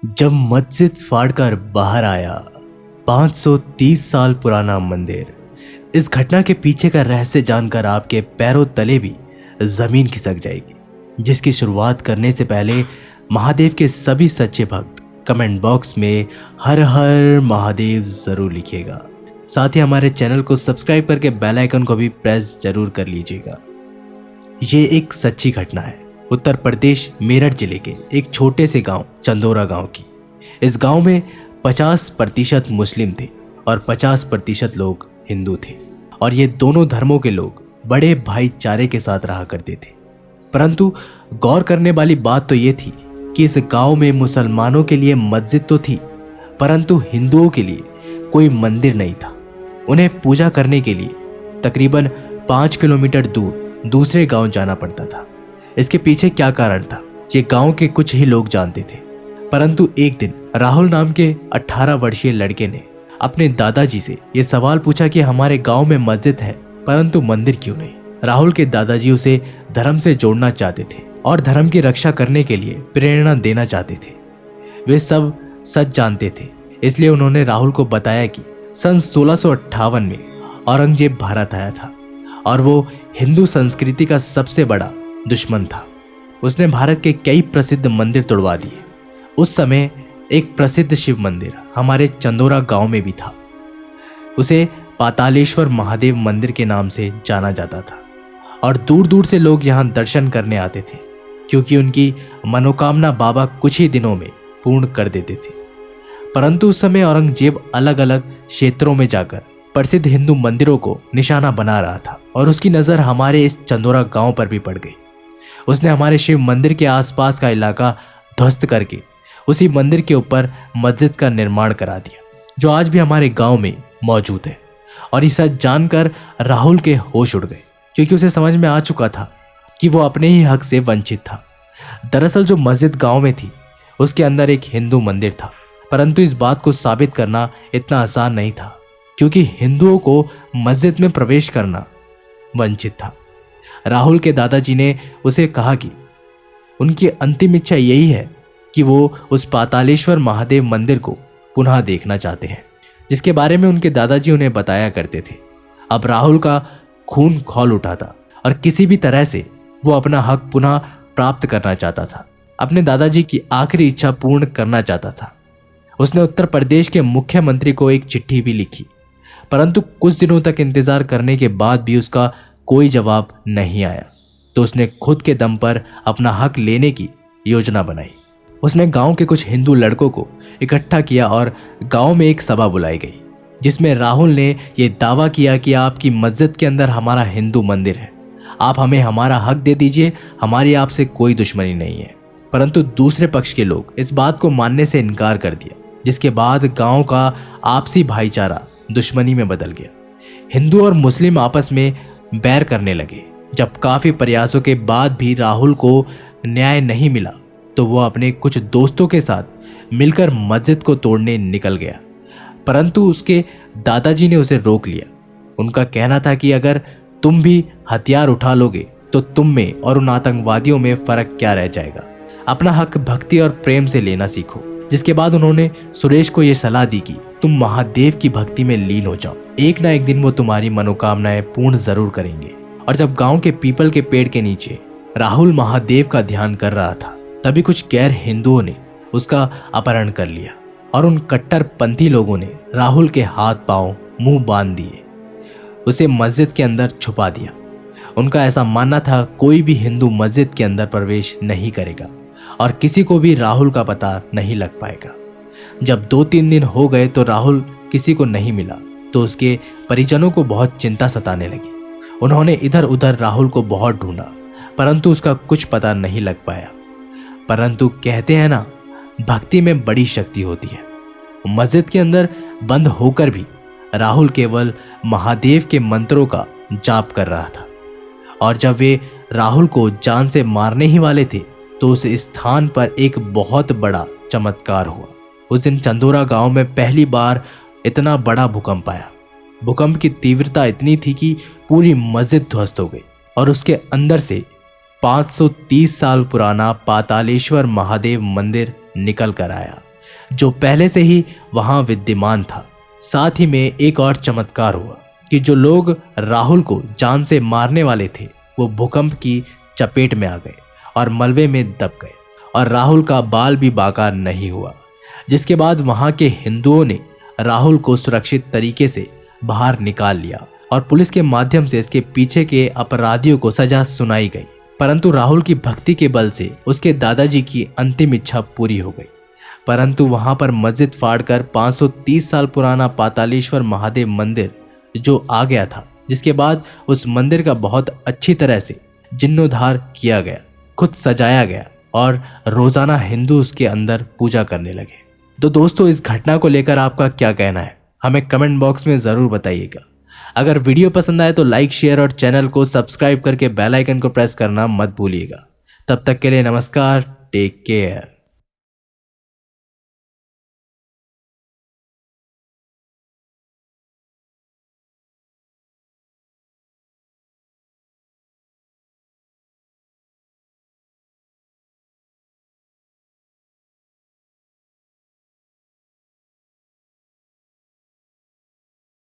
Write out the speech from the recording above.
जब मस्जिद फाड़कर बाहर आया 530 साल पुराना मंदिर। इस घटना के पीछे का रहस्य जानकर आपके पैरों तले भी जमीन खिसक जाएगी। जिसकी शुरुआत करने से पहले महादेव के सभी सच्चे भक्त कमेंट बॉक्स में हर हर महादेव जरूर लिखिएगा। साथ ही हमारे चैनल को सब्सक्राइब करके बेल आइकन को भी प्रेस जरूर कर लीजिएगा। ये एक सच्ची घटना है उत्तर प्रदेश मेरठ जिले के एक छोटे से गांव चंदोरा गांव की। इस गांव में 50% मुस्लिम थे और 50% लोग हिंदू थे और ये दोनों धर्मों के लोग बड़े भाईचारे के साथ रहा करते थे। परंतु गौर करने वाली बात तो ये थी कि इस गांव में मुसलमानों के लिए मस्जिद तो थी परंतु हिंदुओं के लिए कोई मंदिर नहीं था। उन्हें पूजा करने के लिए तकरीबन 5 किलोमीटर दूर दूसरे गांव जाना पड़ता था। इसके पीछे क्या कारण था ये गांव के कुछ ही लोग जानते थे। परंतु एक दिन राहुल नाम के 18 वर्षीय लड़के ने अपने दादाजी से ये सवाल पूछा कि हमारे गांव में मस्जिद है परंतु मंदिर क्यों नहीं। राहुल के दादाजी उसे धर्म से जोड़ना चाहते थे और धर्म की रक्षा करने के लिए प्रेरणा देना चाहते थे। वे सब सच जानते थे, इसलिए उन्होंने राहुल को बताया कि सन 1658 में औरंगजेब भारत आया था और वो हिंदू संस्कृति का सबसे बड़ा दुश्मन था। उसने भारत के कई प्रसिद्ध मंदिर तोड़वा दिए। उस समय एक प्रसिद्ध शिव मंदिर हमारे चंदोरा गांव में भी था। उसे पातालेश्वर महादेव मंदिर के नाम से जाना जाता था और दूर दूर से लोग यहां दर्शन करने आते थे क्योंकि उनकी मनोकामना बाबा कुछ ही दिनों में पूर्ण कर देते थे। परंतु उस समय औरंगजेब अलग अलग क्षेत्रों में जाकर प्रसिद्ध हिंदू मंदिरों को निशाना बना रहा था और उसकी नज़र हमारे इस चंदोरा गांव पर भी पड़ गई। उसने हमारे शिव मंदिर के आसपास का इलाका ध्वस्त करके उसी मंदिर के ऊपर मस्जिद का निर्माण करा दिया जो आज भी हमारे गांव में मौजूद है। और ये सच जानकर राहुल के होश उड़ गए क्योंकि उसे समझ में आ चुका था कि वो अपने ही हक से वंचित था। दरअसल जो मस्जिद गांव में थी उसके अंदर एक हिंदू मंदिर था, परंतु इस बात को साबित करना इतना आसान नहीं था क्योंकि हिंदुओं को मस्जिद में प्रवेश करना वंचित था। राहुल के दादाजी ने उसे कहा कि उनकी अंतिम इच्छा यही है कि वो उस पातालेश्वर महादेव मंदिर को पुनः देखना चाहते हैं जिसके बारे में उनके दादाजी उन्हें बताया करते थे। अब राहुल का खून खौल उठा था और किसी भी तरह से वो अपना हक पुनः प्राप्त करना चाहता था। अपने दादाजी की आखिरी इच्छा पूर्ण करना चाहता था। उसने उत्तर प्रदेश के मुख्यमंत्री को एक चिट्ठी भी लिखी, परंतु कुछ दिनों तक इंतजार करने के बाद भी उसका कोई जवाब नहीं आया। तो उसने खुद के दम पर अपना हक लेने की योजना बनाई। उसने गांव के कुछ हिंदू लड़कों को इकट्ठा किया और गांव में एक सभा बुलाई गई जिसमें राहुल ने यह दावा किया कि आपकी मस्जिद के अंदर हमारा हिंदू मंदिर है, आप हमें हमारा हक दे दीजिए, हमारी आपसे कोई दुश्मनी नहीं है। परंतु दूसरे पक्ष के लोग इस बात को मानने से इनकार कर दिया, जिसके बाद गांव का आपसी भाईचारा दुश्मनी में बदल गया। हिंदू और मुस्लिम आपस में बैर करने लगे। जब काफी प्रयासों के बाद भी राहुल को न्याय नहीं मिला तो वो अपने कुछ दोस्तों के साथ मिलकर मस्जिद को तोड़ने निकल गया, परंतु उसके दादाजी ने उसे रोक लिया। उनका कहना था कि अगर तुम भी हथियार उठा लोगे तो तुम में और उन आतंकवादियों में फर्क क्या रह जाएगा। अपना हक भक्ति और प्रेम से लेना सीखो। जिसके बाद उन्होंने सुरेश को यह सलाह दी कि तुम महादेव की भक्ति में लीन हो जाओ, एक ना एक दिन वो तुम्हारी मनोकामनाएं पूर्ण जरूर करेंगे। और जब गांव के पीपल के पेड़ के नीचे राहुल महादेव का ध्यान कर रहा था तभी कुछ गैर हिंदुओं ने उसका अपहरण कर लिया और उन कट्टरपंथी लोगों ने राहुल के हाथ पांव मुंह बांध दिए, उसे मस्जिद के अंदर छुपा दिया। उनका ऐसा मानना था कोई भी हिंदू मस्जिद के अंदर प्रवेश नहीं करेगा और किसी को भी राहुल का पता नहीं लग पाएगा। जब 2-3 दिन हो गए तो राहुल किसी को नहीं मिला तो उसके परिजनों को बहुत चिंता सताने लगी। उन्होंने इधर उधर राहुल को बहुत ढूंढा परंतु उसका कुछ पता नहीं लग पाया। परंतु कहते हैं ना, भक्ति में बड़ी शक्ति होती है। मस्जिद के अंदर बंद होकर भी राहुल केवल महादेव के मंत्रों का जाप कर रहा था और जब वे राहुल को जान से मारने ही वाले थे तो उस स्थान पर एक बहुत बड़ा चमत्कार हुआ। उस दिन चंदोरा गांव में पहली बार इतना बड़ा भूकंप आया। भूकंप की तीव्रता इतनी थी कि पूरी मस्जिद ध्वस्त हो गई और उसके अंदर से 530 साल पुराना पातालेश्वर महादेव मंदिर निकल कर आया। जो पहले से ही वहां विद्यमान था। साथ ही में एक और चमत्कार हुआ कि जो लोग राहुल को जान से मारने वाले थे वो भूकंप की चपेट में आ गए और मलबे में दब गए और राहुल का बाल भी बाका नहीं हुआ। जिसके बाद वहां के हिंदुओं ने राहुल को सुरक्षित तरीके से बाहर निकाल लिया और पुलिस के माध्यम से इसके पीछे के अपराधियों को सजा सुनाई गई। परंतु राहुल की भक्ति के बल से उसके दादाजी की अंतिम इच्छा पूरी हो गई। परंतु वहां पर मस्जिद फाड़कर 530 साल पुराना पातालेश्वर महादेव मंदिर जो आ गया था, जिसके बाद उस मंदिर का बहुत अच्छी तरह से जीर्णोद्धार किया गया, खुद सजाया गया और रोजाना हिंदू उसके अंदर पूजा करने लगे। तो दोस्तों, इस घटना को लेकर आपका क्या कहना है हमें कमेंट बॉक्स में जरूर बताइएगा। अगर वीडियो पसंद आए तो लाइक, शेयर और चैनल को सब्सक्राइब करके बेल आइकन को प्रेस करना मत भूलिएगा। तब तक के लिए नमस्कार, टेक केयर।